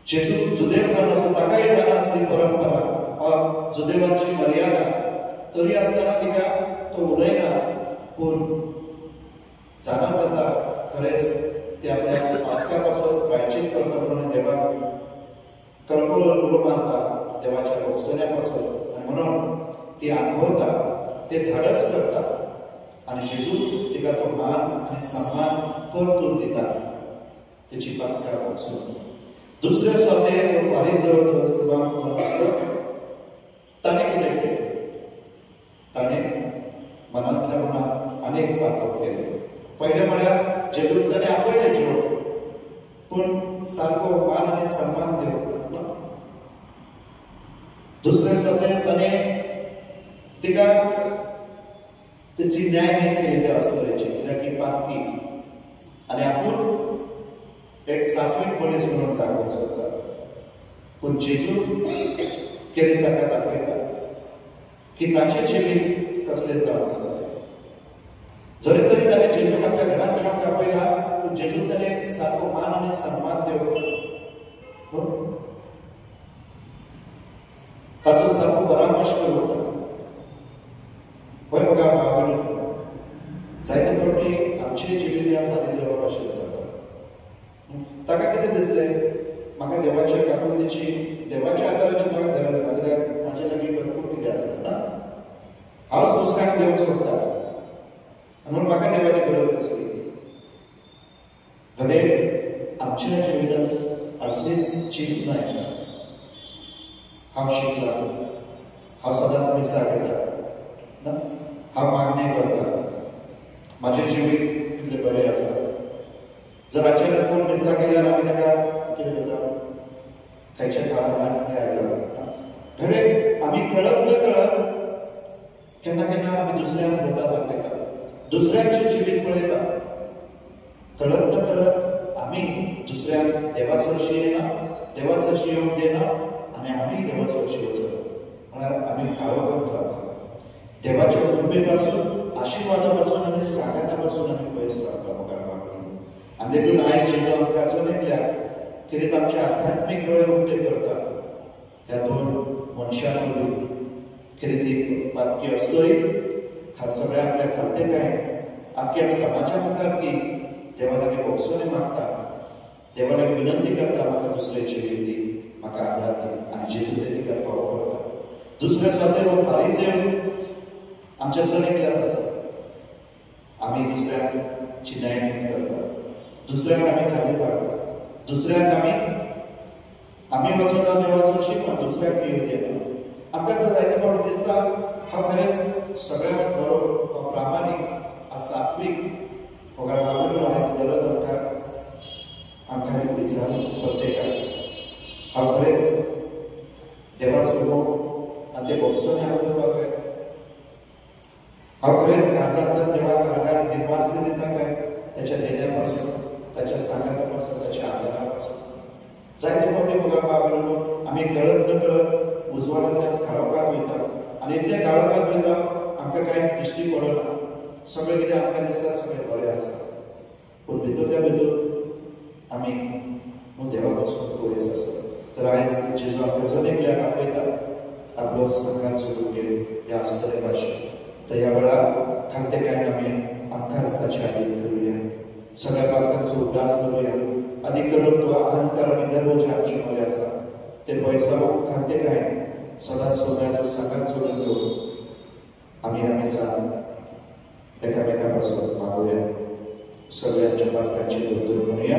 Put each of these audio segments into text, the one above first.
जेजू जुदेव जावन आसा ताकाय जाणा आसा कळकळून उडो मारता देवाच्या भोगसण्यापासून आणि म्हणून ती अनुभवता ते धाडस करता आणि जेजू तिका तो मान आणि सन्मान परतून दिता त्याची पातकार बघसून दुसऱ्या स्वाते फारीजवळ सभा ताणे कितें केलें ताणे मनांतल्या मनात अनेक पातळ केले पहिले म्हळ्यार जेजून ताणें आपयलें जेवण पूण सारको मान आनी सन्मान दिवप ना दुसऱ्या स्वाते ताणें तिका त्याची न्याय नीत केली त्या अस्तरेची कित्याक ही पातकी आनी आपूण एक सात्वीक मनीस म्हणून दाखोवंक सोदता पूण जेजू कितें ताका दाखयता की ताचें जिवीत कसलें जावंक आसा जरी तरी ताणें जेजूक आपल्या घरांत जेवंक आपयला पूण जेजूक ताणें सारको मान आनी सन्मान दिवप ताचो सारको परामर्श करूंक पळय बघा भावनी जायते फावटी आमचें जिवीत ह्या फारीजवळ भाशेन जाता ताका कितें दिसलें म्हाका देवाच्या काकुतीची देवाच्या आदाराची म्हाका गरज ना कित्याक म्हाजे लागीं भरपूर कितें आसा ना हांव संस्कार दिवंक सोदतां म्हणून म्हाका देवाची गरज आसली खरें आमच्या जिवितांत असलीच चिंतना येता हांव शिकला हांव सदांच मिसा घेता हांव मागणी करता म्हाजें जिवीत कितलें बरें आसा जर अचानक कोण मिसा केल्यार आमी ताका कितें करता खंयच्या काळार वास काय आयलो खरें आमी कळत न कळत केन्ना केन्ना आमी दुसऱ्यांक बोटां दाखयता दुसऱ्यांचें जिवीत पळयता कळत न कळत आमी दुसऱ्यांक देवा सरशी येना देवा सरशी येवंक दिना आनी आमी देवा सरशी वचप म्हळ्यार आमी खावपच रावता देवाच्या कृपे पासून आशिर्वादा पासून आनी सागाता पासून आमी पयस रावता म्हाका आनी देखून आयज जेजू आमकां अजून एकल्याक कितें आमचे आध्यात्मीक दोळे उक्ते करता ह्या दोन मनशां मदीं कितें ती पातकी असलोय सगळ्या आपल्या खातेकाय आख्या समाजा मुखार ती देवा लागीं भोगसणे मागता देवा लागीं विनंती करता म्हाका दुसरे जिवीत दी म्हाका आदार दी आनी जेजू ते तिका फावो करता दुसऱ्या स्वातेर फारीजेव आमच्या चड एकल्यात आसा आमी दुसऱ्यांची न्याय नीत करता दुसऱ्यांक आमी खाली पाडटा दुसऱ्यांक आमी वचून देवा सरशी पण दुसऱ्याक पिवून दिना आमकां जर जायते फावटी दिसता हांव खरेंच सगळ्यांत बरो प्रामाणीक सात्वीक होकार भावनी आयज गरज आमकां एक विचार प्रत्येकाक हांव खरेंच देवाचो मोग आनी ते भोगसणे अनुभवता काय हांव खरेंच काळजांतल्यान देवाक आर्गां दिनवासली दिता काय त्याच्या देण्यापासून त्याच्या सांगातापासून त्याच्या आदारापासून जायते फावटी बघा बाबा आमी कळत न कळत उजवाडांतल्यान काळोखांत वयता आनी इतले काळोखांत वयता आमकां कांयच दिश्टी पडना सगळें कितें आमकां दिसता सगळें बरें आसा पूण भितरल्या भितर आमी देवा पासून पयस आसा तर आयज जेजू आमकां चलयल्याक आपयता आपलो संघात सोडून गेले ह्या आस्तरे भाशेन तर ह्या वेळार खातेकायन आमी आमकांच ताची आदीन करुया सगळ्या पालकांचो उदास करुया आदी करून तो अहंकार आनी गर्व जे आमचे मरे आसा ते पयसावूंक खातेकायन सदांच सोन्याचो संघात सोडून घेवन आमी सांग एकामेका पासून मागुया सगळ्यांच्या पालकांची दोतोर म्हणुया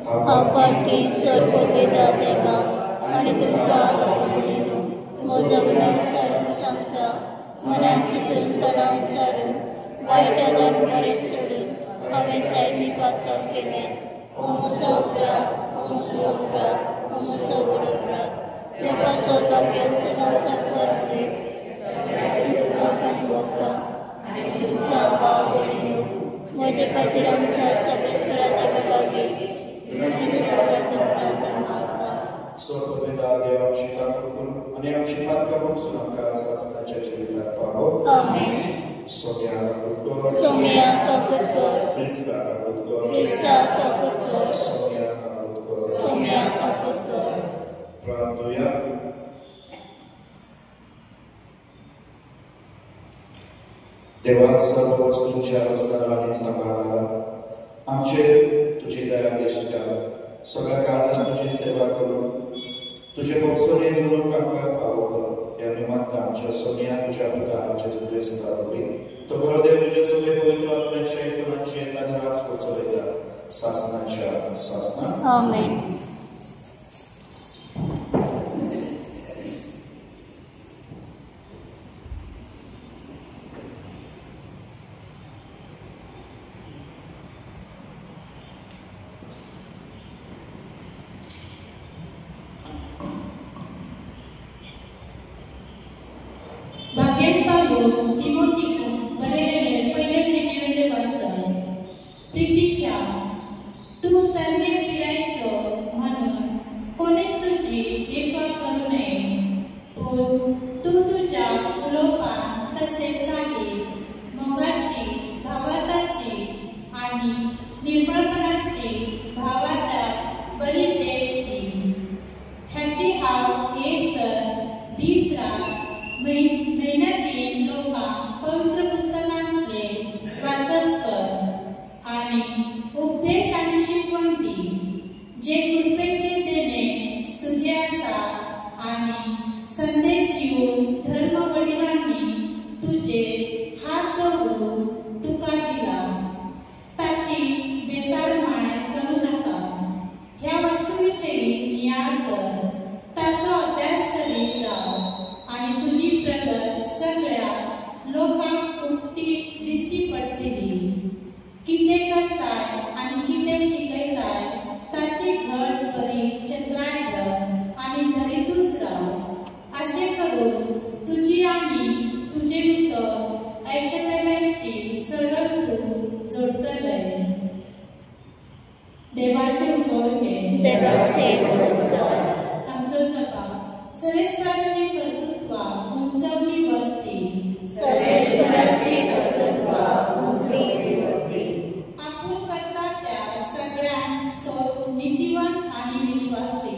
हांव पातकी सर्ववेदा देवा आनी तुमकां म्हणिनो म्हजो गुन्यांव सारून सांगता मनान चिंतून तणाव सारून वायट आदार बरें सोडून हांवें जायतीं पातकां केलीं ओमसो उपरांत ओमसो उपरांत ओमसो उपरांत देवा सौभाग्य सदांच सांगता तुमकां भाव भयणीनो म्हजे खातीर आमच्या सर्वेश्वरा देवा लागीं प्रार्थना मागता सर्ववेदा देव आमची ताकद करून आनी आमची पातकां बघसून आमकां सासणाच्या जिवितांत पावो आमेन सोम्या काकूत कर सोम्या काकूत कर क्रिस्ता काकूत कर क्रिस्ता काकूत कर सोम्या काकूत कर सोम्या काकूत कर प्रार्थना देवा सर्व वस्तूंच्या रस्त्यावर आनी सांबाळार आमचे तुझी दया दिश्टा सगळ्या काळजात तुझी सेवा करून तुझे बोक्सोरे जुळून कामकाज फावो कर या निमित्त आमच्या सोनिया तुझ्या पिता आमच्या क्रिस्ता होई तो बरो देव तुझे सगळे पवित्र आत्म्याच्या एकूणाची एका निराश पोचवल्या शासनाच्या शासना आमेन. भाग्यात पाहून तिमोथीक बरयलेले पहिले चिठ्ठीवेले वाचन. प्रितीच्या तू तरणे पिरायचो म्हणून कोणीच तुझी हेफा करू नये, पण तू तुझ्या उलोवपान तसेच चाली मोगाची भावार्थाची आणि निर्मळपणाची भावार्थाक बरी देती. ह्याची हाव येसर दीस रात मेहनतीन लोकांक पवित्र पुस्तकांतले वाचन कर आणि उपदेश आणि शिकवण दी. जे कृपेचे देणे तुझे आसा आणि संदेश दिवन धर्म वडिलांनी तुझे हात धरून तुका दिला, ताची बेसारमाय करू नका. ह्या वस्तूविषयी नियाळ कर, ताचो अभ्यास करीत राव आणि तुझी प्रगत सगळ्या लोकांक उक्ती दिसती पडटली. कितें करताय आणि कितें शिकयताय ताची घट बरी चत्राय धर आणि धरितूच राव. अशें करून तुझी आनी तुझे उतर ऐकतल्यांची सडक तूं जोडटले. देवाचे उतर हे देवाचे उतर आमचो जपा सर्वेस्पराची कर्तृत्वा उंचावली वरती. सर्वेस्पराची कर्तृत्वा उंचली वरती. आपूण करता त्या सगळ्यांक तो नीतिवान आणि विश्वासी.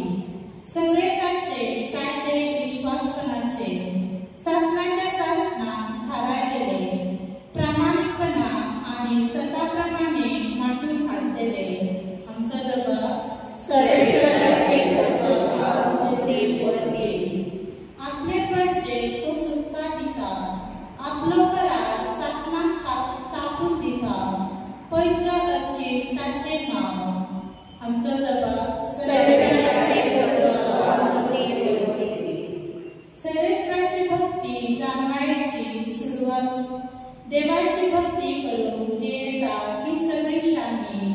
सगळे ताचे कायदे विश्वासपणाचे शासनाच्या शासनान थारायलेले प्रामाणिकपणा आणि सताप्रमाणे मांडून हाडटले. आमचो जबाब सर्वेस्पराची कर्तृत्वा उंचली वरती. आपले परजे तो सुटका दिता, आपलो करार शासनाक स्थापून दिता. पवित्र अच्छी ताचे नाव. आमचो जबाब सर्वेस्पराची कर्तृत्वा उंचली वरती. सर्वेस्पराची भक्ती जाणवायची सुरुवात. देवाची भक्ती करून जे येता ती सगळी शानी.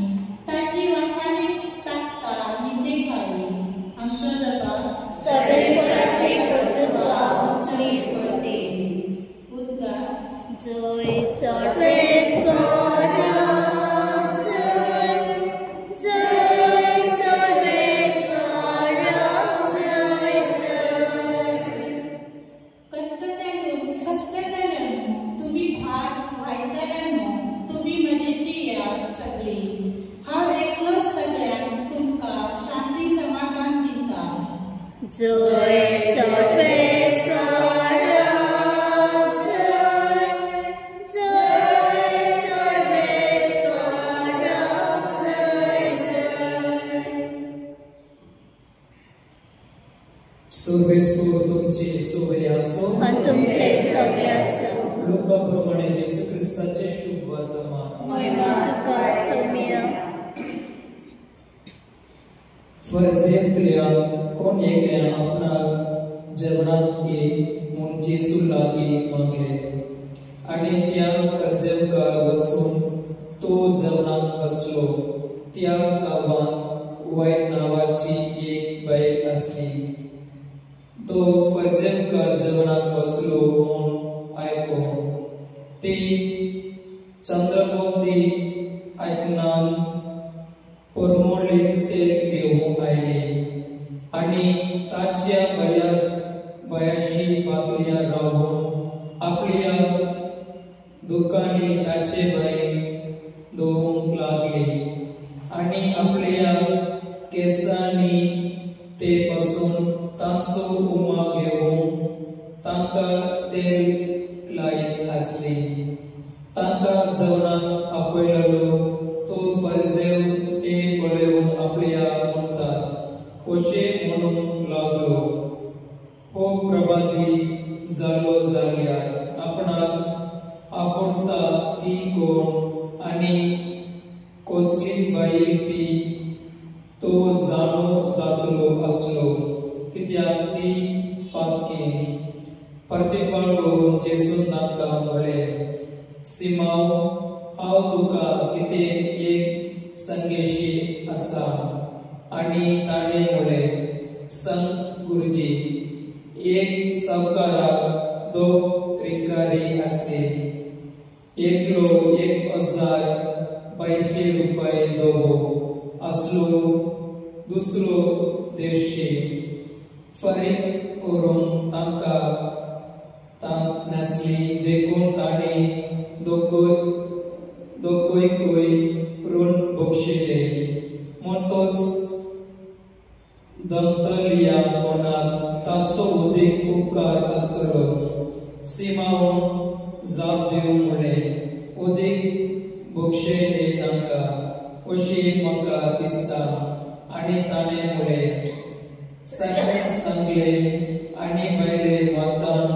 ताची वाखाणी ताकता निते काळी. आमचो जबाब सर्वेस्पराची कर्तृत्वा उंचली वरती. उद्गार जय सर्वेस्पराचो, जय सर्वेस्पराचो, कष्टतल्यान तुम्ही भार वायतल्यान तुम्ही मजेशी या सगळी. हांव एकलोच सगळ्यांक तुमकां शांती समाधान दिता. जय सर्वेस्पराचो, जय सर्वेस्पराचो. सर्वेस्पर तुमचे सोबे आसो आणि तुमचे सगळे आसो. लोकाप्रमाणे जेसू ख्रिस्ताचे शुभ वर्तमान. महिमा तुका सोमिया. फर्जेंतल्या कोण एकल्यान आपणाक जेवणाक ये म्हूण जेसू लागीं मागले आनी त्या फर्जेंकार वचून तो जेवणाक बसलो. त्या गांवांत वायट नांवाची एक बायल आसली. तो फर्जेंकार जेवणाक बसलो म्हूण आयकून ती चंद्रकोती आयकनान परमोळीक तेल घेवूंक आयली आनी ताच्या बयाशी पातळ्या रावून आपल्या दुकानी ताचे बाई धुवूंक लागली आनी आपल्या केसांनी ते पासून तांचो उमा घेवून तांकां तेल लायत आसली. तांकां जेवणाक आपयलेलो तो फरिसेव हे पळोवन आपल्या म्हणटात अशें म्हणूंक लागलो, जालो जाल्यार आपणाक आवडटा ती कोण आनी कसली बायल ती तो जाणो जातलो आसलो, कित्याक ती पातकीन. प्रतिपाळ करून जेसून ताका म्हळें, सिमांव, हांव तुका कितें एक संदेशी आसा. आनी ताणें म्हळें, सांग गुरुजी. एक सावकाराक दोग रिकारी आसले. एकलो 1,022 रुपये दोगो आसलो, दुसरो 150. फरीक करून तांकां नासली देखून ताणें दोगोयकूय ऋण बक्षिले. म्हणटोच दंतलिया कोणाक ताचो उदीक उपकार आसतलो. सिमांवान जाप दिवन म्हळें, उदीक बक्षिले तांकां अशें म्हाका दिसता. आनी ताणें म्हळें, सारकेंच सांगलें. आनी भायले वातान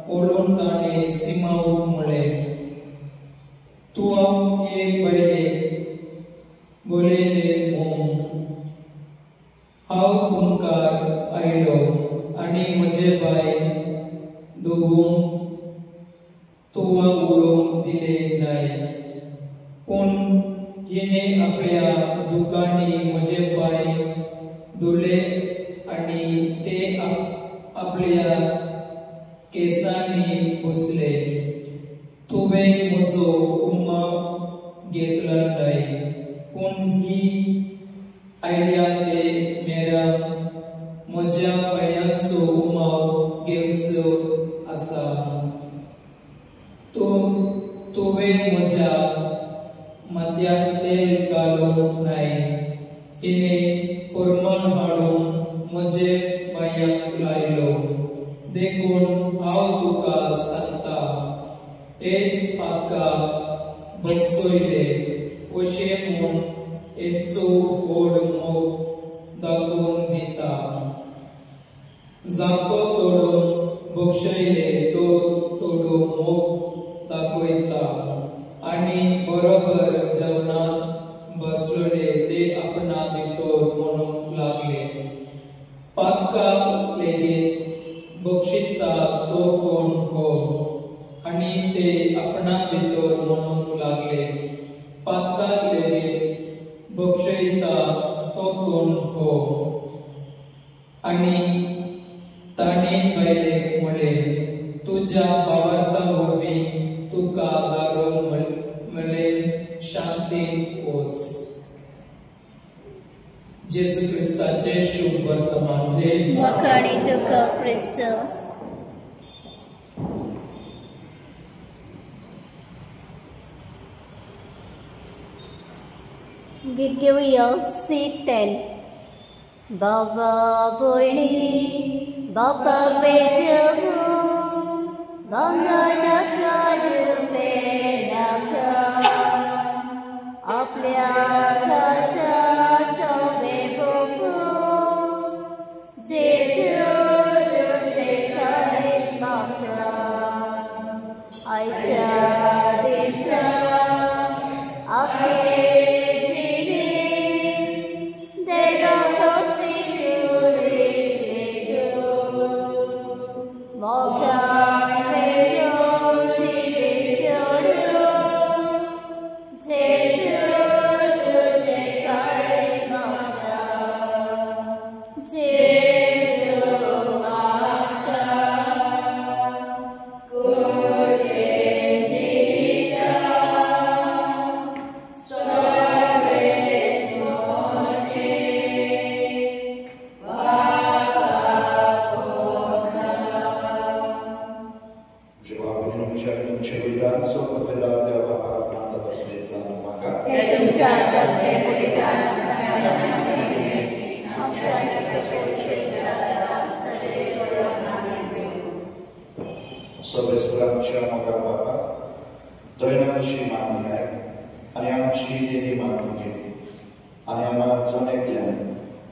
पळोवन ताणें सिमांवाक म्हळें, तुआव एक बायले बोलयले म्हूण हांव तुमकां आयलो आनी म्हजे बाय दोगूंक तुवा उडोवंक दिले नाय. पूण हिणें आपल्या दुकानी म्हजे बाय धुले आनी ते आपल्या केसांनी पुसले. तुवें म्हजो उमाव घेतला नाय, पूण ही आयल्या ते मेरान म्हज्या पांयांचो उमाव घेवचो आसा. तुवें म्हज्या माथ्यार तेल घालूंक नाय. हिणें परमळ हाडून म्हजे पांयांक लायलो. देखून हांव तुका सांगता, हेच म्हाका बक्षयले अशें म्हूण हेचो व्हड मोग दाखोवन दिता. जाको तोडून बक्षयले तो तोडून मोग दाखयता. आनी बरोबर जेवणाक बसलोले ते आपणा भितर म्हणूंक लागले, पातकाक लेगीत बक्षिता तो कोण हो. आनी ते आपणा भितर म्हणूंक लागले, पातकाक लेगीत बक्षयता तो कोण हो. आनी ताणें बायलेक म्हळें, तुज्या भावार्था वरवीं तुका दारूंक मेळ्ळें, शांतीन वच. जेसू क्रिस्ताचे शुभ वर्तमान. वखाणी तुका क्रिस्त. गीत घेऊया सीट 10. बाबा भयणी बाबा बेटू भांगा नाका रुपे नाका आपल्या खासा सोबे बोपू जेजू तुझे काळीज म्हाका आयच्या दिसा आखे sobie sprawdźcie moga Papa, doj nam się mamnie, a nie mam przyjdzie nie mam drugie, a nie mam co nie klem,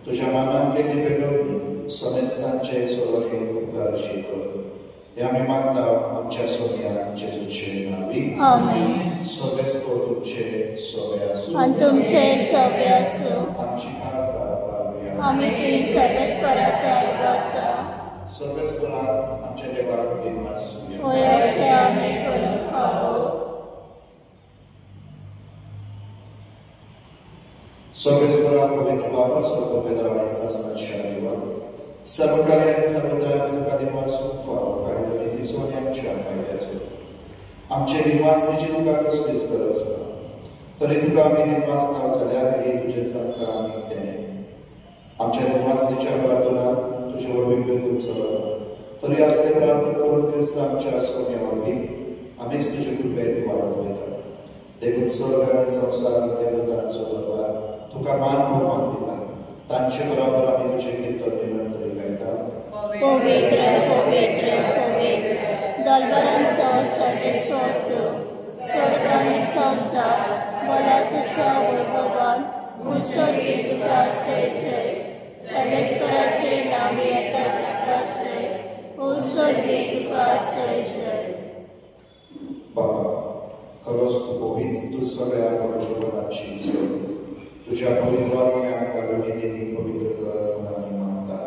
to że mam nam kiedy pedowni, sobie stańcze solowie ugarszy kolo. हे आम्ही मागता आमच्या सोन्या जेजूचे नावी. आमेन. सगळेच तुमचे सोबे असो आणि तुमचे सभे असो. आमची खाजा पावया. आम्ही तुझी सर्वच परत ऐकता. सगळेच बरात आमच्या देवाक दिवस होय असे आम्ही करून खावो. सगळेच बरात पवित्र बाबा सर्व वेदावानी शासनाच्या देवा सर्व कार्य आणि सर्वदा तुका दिवस फावो काढले ती सोन्याच्या फायद्याचो आमचे निवासनीची तुका कसलीच गरज ना तरी तुका आम्ही निवास नाव जाल्यार हे तुझे सांगता आम्ही तेणे आमच्या निवासनीच्या प्रार्थनात तुझे वडील बिलकुल चलत तरी असले प्रार्थना करून ख्रिस्त आमच्या सोन्या वडली आम्हीच तुझे कृपेत वाढत वयता देखून स्वर्ग आणि संसार देवतांचो दरबार तुका मान भोवमान दिता तांचे बरोबर आम्ही तुझे कीर्तन निरंतर गायता. पवित्र पवित्र पवित्र दरबारांचो सर्वेस्वत स्वर्ग आणि संसार मला तुझ्या वैभवान उत्सर्गीत सै सै सर्वेश्वराचे नाव येतात सै उत्सर्गीत सै सै. बाबा खरोच तू सगळ्या पवित्रपणाची सेवा तुझ्या पवित्र आत्म्याने पवित्र कर म्हणून मागता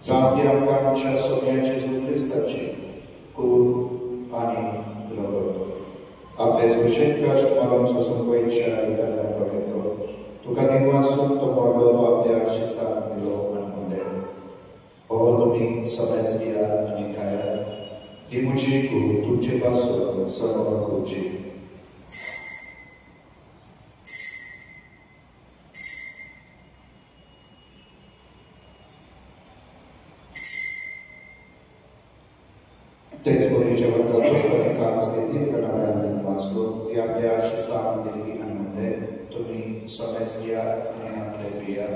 जावती आमकां आमच्या सोन्याचे ख्रिस्ताची कूड आणि रगत आपले सुशेष कष्ट मागून संपयच्या करण्यापर्यंत तुका दिवासून तो मोडलो तो आपल्या आशिसात दिलो म्हणून हो तुम्ही सगळ्याच दिया आणि खाया ही म्हजी कूड तुमचे पासून सर्व तुमची. तेच बरी जेवण जातो सगळे कास घेतील करणाऱ्यांनी वाचलो ती आपल्या आशिसात दिली आणि तुम्ही सगळ्याच घ्या आणि आपले प्रिया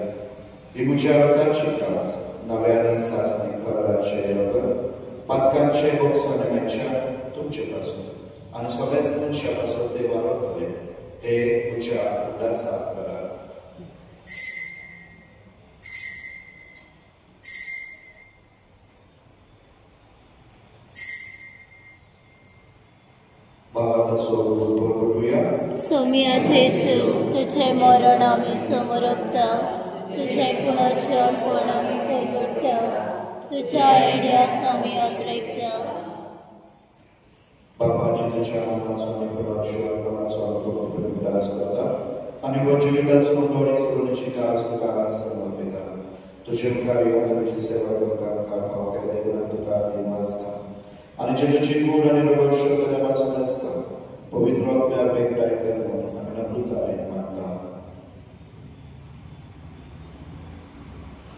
ही म्हज्या रक्ताची कास नव्याने सासणी कराचे रगत पातकांचे भोगसण्याच्या तुमचे पासून आणि सगळ्याच मनशा पासून देवा वतले हे म्हज्या उदासा करा. सोम्या जेसू तुझे मरण आम्ही समोरता तुझे पुनर्जन्मपण आम्ही परगडटा तुझ्या येड्यात आम्ही अद्रेकता. बाबा जेजूच्या नामाचो आणि परमेश्वराचो अनुभव करता आणि व जिविताचो दोरी सोडण्याची कास तुका समर्पिता तुझे मुखार येऊन तुझी सेवा करता फावो केले देवून तुका दिवस आणि जेजूची कूड आणि रगत शोधल्या वाचून असता पवित्र आत्म्या भेटाय करून आम्ही अमृताय मागता.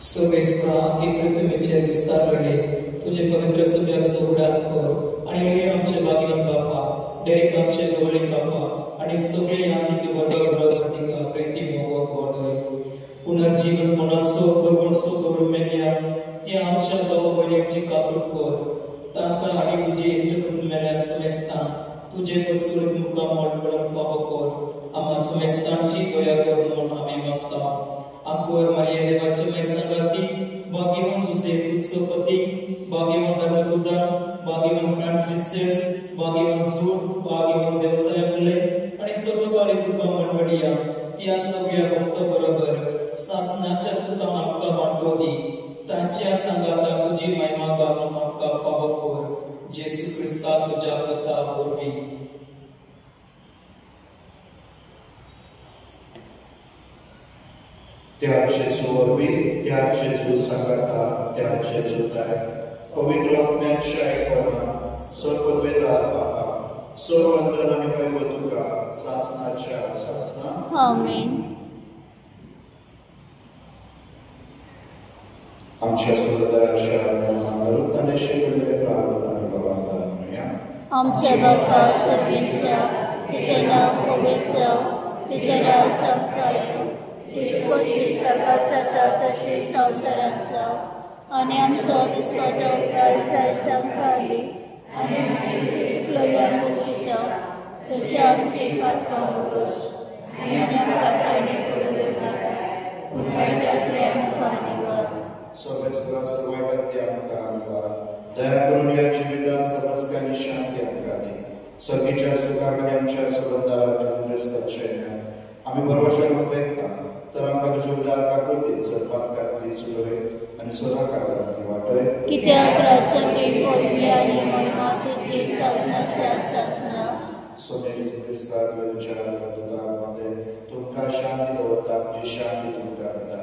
सर्वेस्परा की पृथ्वीचे विस्तार घडे तुझे पवित्र सभ्याचो उडास कर आणि लोई आमचे भाग्यवान बापा डेरेक आमचे गवळी बापा आणि सगळे आम्ही बरोबर तिका प्रेती मोगत वाडय पुनर्जीवन मनाचो भगवंसो करून मेल्या ती आमच्या भाव भयणीची कापड कर तांकां आणि तुझे इश्ट मेल्यार समेस्तान तुझे पसून मुखाम मोडपण फावो कर आम्हा समेस्तांची दया कर म्हणून आम्ही मागता. आंकुर मारिया देवाचे मै संगाती भाग्यवान जोसेफ उत्सव पती भाग्यवान धर्मदूतान भाग्यवान फ्रांसिस भाग्यवान जूड भाग्यवान देवसाय मुले आणि सर्व बाळी तुका मंडळीया त्या सगळ्या भक्त बरोबर शासनाच्या सुतान आमकां वांटो दी तांच्या संगाता तुझी महिमा गावून आमकां फावो कर जेसू ख्रिस्ता तुझ्या प्रता वरवीं. त्याचे सोरवी त्याचे संगाता त्याचे सुताय पवित्र आत्म्याच्या ऐकवणा सर्व वेदात बाबा सर्व वंदन आणि वैभव तुका शासनाच्या शासना. आमेन. आमच्या सुरदाच्या नामावरून शिकवलेले प्रार्थना भगवंता आमच्या बापा सर्वेच्या तुझे नाव पवित्र तुझे राज समकाय तुझी कशी सकाळ जाता तशी संवसारांत जाव आणि आमचो दिसपाचो प्रायसाय समकाली आणि शिकलेल्या मुचिता तशी आमची पातकां मुगोस आणि आमकां ताणी पडून नाका पूण वायटांतल्या आमकां निवार. सर्वेस्परा सर्वायकांतल्या आमकां निवार दया करून या जिवितात समस्कांनी शांती आमकां दी. सर्गीच्या सुखागण्यांच्या सुगंधाराच्या ग्रस्ताचे आम्ही भरवशान प्रयत्न तर आमकां तुज्या उदार काकुळीत सद्भागांतली सुरवे आनी सदाकाळांतली वाटय. कित्याक राज्य पदवी आनी महिमा तुजी सासनाच्या सासना. सोनेरी क्रिस्ताक विचार दुतामध्ये तुमकां शांती दवरता. तुजी शांती तुमकां दिता.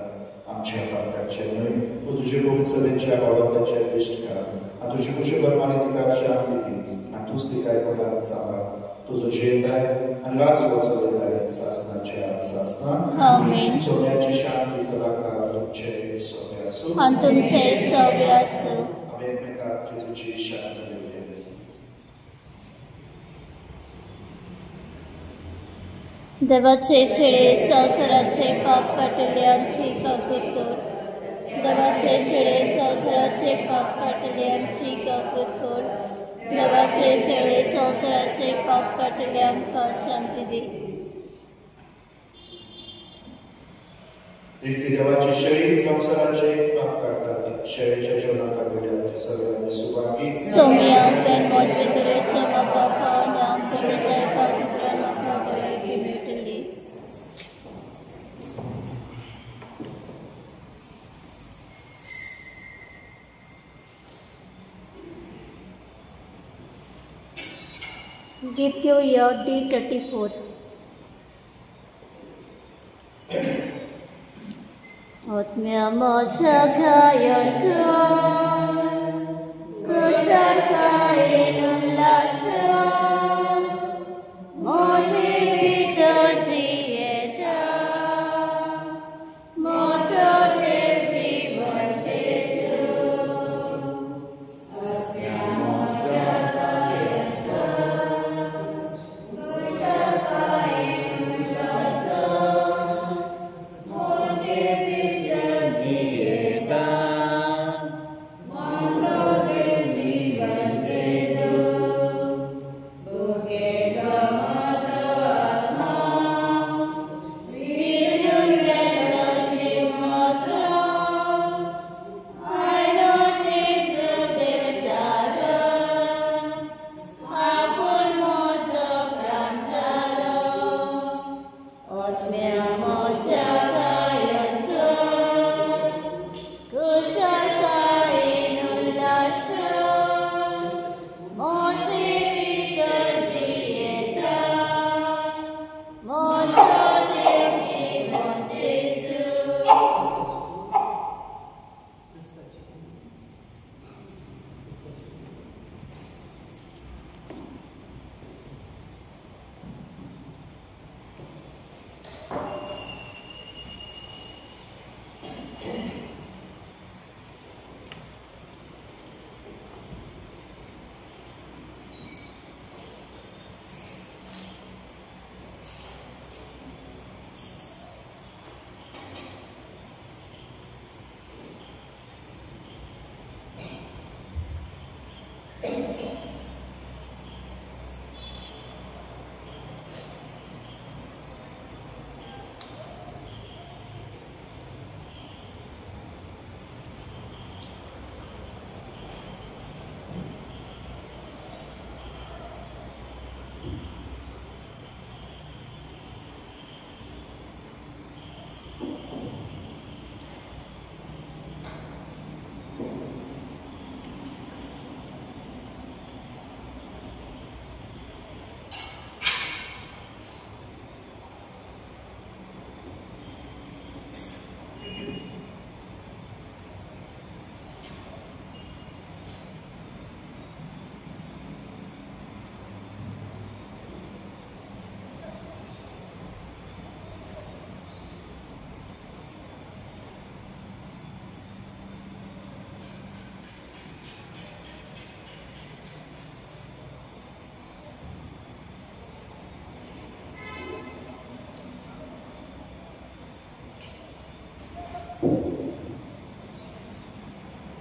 आमच्या पातकाचे न्हय तूं तुजे गोविंदसभेच्या भावताचे इश्ट कर आनी तुजी कुशलप्रमाणे तिका शांती दी आनी तूंच तिका कोणाक सांबाळ. तुजो जेवताय आनी राजो चलयताय सासनाच्या सासना. आमीन. सोन्याची शांती सदाकाळ तुमचे सोबे आसूं आनी तुमचे सव्य आसूं. आमी एकमेकांक जेजूची शांती दिवया. देवाचे शेळे संवसाराचे पाप काटले आमची काकूत कर. देवाचे शेळे संवसाराचे पाप काटले आमची काकूत कर. देवाचे शेळे संवसाराचे पाप काटले आमकां शांती दी. दिसती देवाची शेळी संवसाराचे पाप काडटा. शेळीच्या जेवणाक लागल्या सगळ्यांनी सुवाकी सोम्यांतल्यान मोजवे तरेचे म्हाका पावना. आमकां तुज्या एका चित्रान म्हाका भलायकी मेळटली. गीत घेवया D34. आत्म्या म्हज्या घायल कर, कुशळकायेन उल्हास म्हजे भितर जियेता. म्हजो देव जीवन जेजू. आत्म्या म्हज्या घायल कर, कुशळकायेन उल्हास म्हजे भितर जियेता. म्हजो देव जीवन जेजू. तुगेलो म्हजो आत्मा विरून गेलो जीव म्हजो. आयलो जेजू देवदार, आपूण म्हजो प्राण जालो. आत्म्या म्हज्या घायल कर, कुशळकायेन उल्हास म्हजे भितर जियेता. म्हजो देव जीवन जेजू.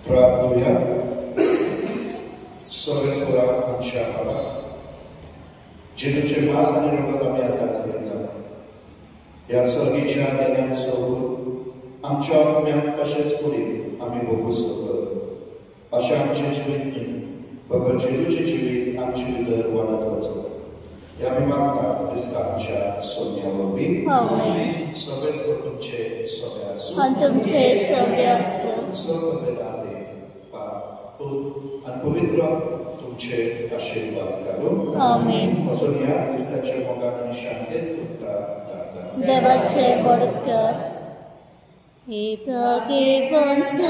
Praduja Sorestora Anshapara Jezuचे मास आणि रगत आम्ही आताच घेतला. या सर्गीच्या देण्यान सोडून आमच्या आत्म्यात तसेच पुढे आम्ही भोगू शकतो. अशें आमचें जिवीत न्ही, बाबा जेजूचें जिवीत आमचे भितर वाडत वचो. हे आमी मागता क्रिस्तांच्या सोन्या वरवीं. आमेन. सगळेच तुमचे सोबे आसूं. आनी तुमचे सोबे आसूं. सर्ववेदांते पाप पूत आनी पवित्र तुमचे आशीर्वाद करूं. आमेन. म्हजो नियात क्रिस्ताच्या मोगान आनी शांतेत तुमकां धाडटा. देवाचे बडकर हे भागे पंचाचे